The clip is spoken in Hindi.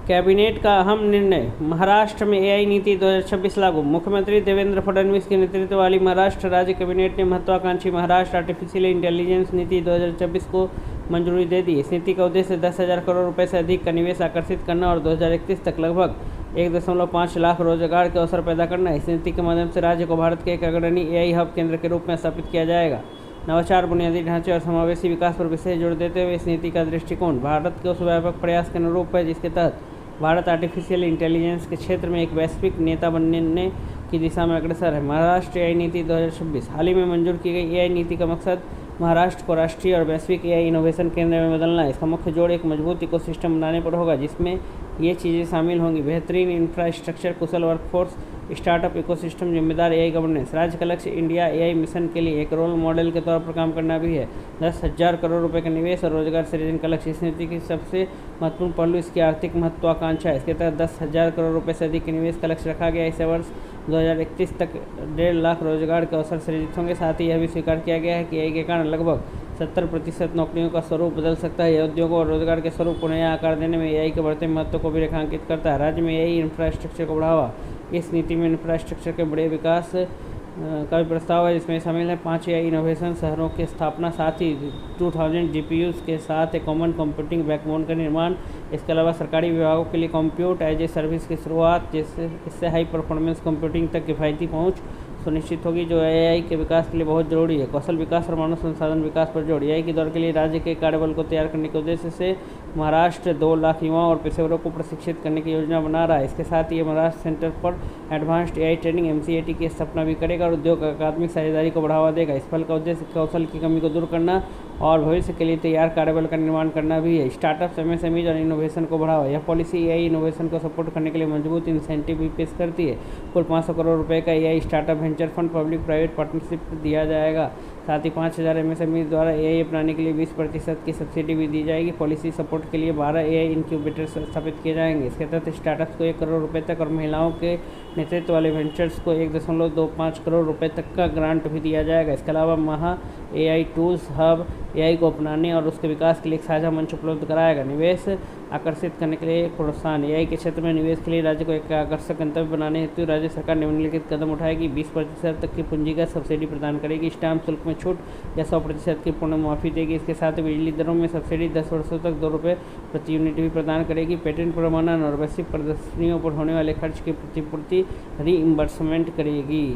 कैबिनेट का अहम निर्णय, महाराष्ट्र में एआई नीति 2026 लागू। मुख्यमंत्री देवेंद्र फडणवीस के नेतृत्व वाली महाराष्ट्र राज्य कैबिनेट ने महत्वाकांक्षी महाराष्ट्र आर्टिफिशियल इंटेलिजेंस नीति 2026 को मंजूरी दे दी। इस नीति का उद्देश्य 10,000 करोड़ रुपए से अधिक का निवेश आकर्षित करना और 2031 तक लगभग 1.5 लाख रोजगार के अवसर पैदा करना है। इस नीति के माध्यम से राज्य को भारत के एक अग्रणी एआई हब केंद्र के रूप में स्थापित किया जाएगा। नवाचार, बुनियादी ढांचे और समावेशी विकास पर विशेष जोर देते हुए इस नीति का दृष्टिकोण भारत के उस व्यापक प्रयास के अनुरूप है जिसके तहत भारत आर्टिफिशियल इंटेलिजेंस के क्षेत्र में एक वैश्विक नेता बनने की दिशा में अग्रसर है। महाराष्ट्र एआई नीति 2026 हाल ही में मंजूर की गई एआई नीति का मकसद महाराष्ट्र को राष्ट्रीय और वैश्विक एआई इनोवेशन केंद्र में बदलना है। इसका मुख्य जोड़ एक मजबूत इकोसिस्टम बनाने पर होगा जिसमें ये चीज़ें शामिल होंगी: बेहतरीन इंफ्रास्ट्रक्चर, कुशल वर्कफोर्स, स्टार्टअप इकोसिस्टम, जिम्मेदार एआई गवर्नेंस। राज्य का लक्ष्य इंडिया एआई मिशन के लिए एक रोल मॉडल के तौर पर काम करना भी है। 10,000 करोड़ रुपए का निवेश और रोजगार सृजन का लक्ष्य। इस नीति की सबसे महत्वपूर्ण पहलू इसकी आर्थिक महत्वाकांक्षा है। इसके तहत 10,000 करोड़ रुपए से अधिक के निवेश का लक्ष्य रखा गया। इसे वर्ष 2031 तक 1.5 लाख रोजगार के अवसर सृजित होंगे। साथ ही यह भी स्वीकार किया गया है कि एआई के कारण लगभग 70% नौकरियों का स्वरूप बदल सकता है। यह उद्योगों और रोजगार के स्वरूप को नया आकार देने में एआई के बढ़ते महत्व को भी रेखांकित करता है। राज्य में एआई इंफ्रास्ट्रक्चर को बढ़ावा। इस नीति में इंफ्रास्ट्रक्चर के बड़े विकास का भी प्रस्ताव है जिसमें शामिल है 5 एआई इनोवेशन शहरों की स्थापना, साथ ही 2000 जीपीयूज के साथ एक कॉमन कंप्यूटिंग बैकबोन का निर्माण। इसके अलावा सरकारी विभागों के लिए कंप्यूट एज ए सर्विस की शुरुआत, जिससे इससे हाई परफॉर्मेंस कंप्यूटिंग तक किफ़ायती पहुंच सुनिश्चित होगी जो एआई के विकास के लिए बहुत जरूरी है। कौशल विकास और मानव संसाधन विकास पर जोड़। एआई के दौर के लिए राज्य के कार्यबल को तैयार करने के उद्देश्य से महाराष्ट्र 2 लाख युवाओं और पेशेवरों को प्रशिक्षित करने की योजना बना रहा है। इसके साथ ही Maharashtra centre for advanced AI training MCAT की स्थापना भी करेगा और उद्योग अकादमिक साझेदारी को बढ़ावा देगा। इस पहल का उद्देश्य कौशल की कमी को दूर करना और भविष्य के लिए तैयार कार्यबल का निर्माण करना भी है। स्टार्टअप, MSMEs और इनोवेशन को बढ़ावा। यह पॉलिसी एआई इनोवेशन को सपोर्ट करने के लिए मजबूत इंसेंटिव भी पेश करती है। कुल 500 करोड़ रुपए का AI startup venture fund public private partnership दिया जाएगा। साथ ही 5,000 MSMEs द्वारा एआई अपनाने के लिए 20% की सब्सिडी भी दी जाएगी। पॉलिसी सपोर्ट के लिए 12 एआई इंक्यूबेटर स्थापित किए जाएंगे। इसके तहत स्टार्टअप्स को 1 करोड़ रुपए तक और महिलाओं के नेतृत्व वाले वेंचर्स को 1.25 करोड़ रुपए तक का ग्रांट भी दिया जाएगा। इसके अलावा महा एआई टूल्स हब एआई को अपनाने और उसके विकास के लिए एक साझा मंच उपलब्ध कराएगा। निवेश आकर्षित करने के लिए प्रोत्साहन। एआई के क्षेत्र में निवेश के लिए राज्य को एक आकर्षक गंतव्य बनाने हेतु राज्य सरकार निम्नलिखित कदम उठाएगी: 20% तक की पूंजीगत सब्सिडी प्रदान करेगी, स्टाम्प शुल्क में छूट या 100% की पूर्ण मुआफी देगी। इसके साथ बिजली दरों में सब्सिडी 10 वर्षों तक 2 रुपये प्रति यूनिट भी प्रदान करेगी। पेटेंट प्रमाणन और वैश्विक प्रदर्शनियों पर होने वाले खर्च की प्रतिपूर्ति रीइंबर्समेंट करेगी।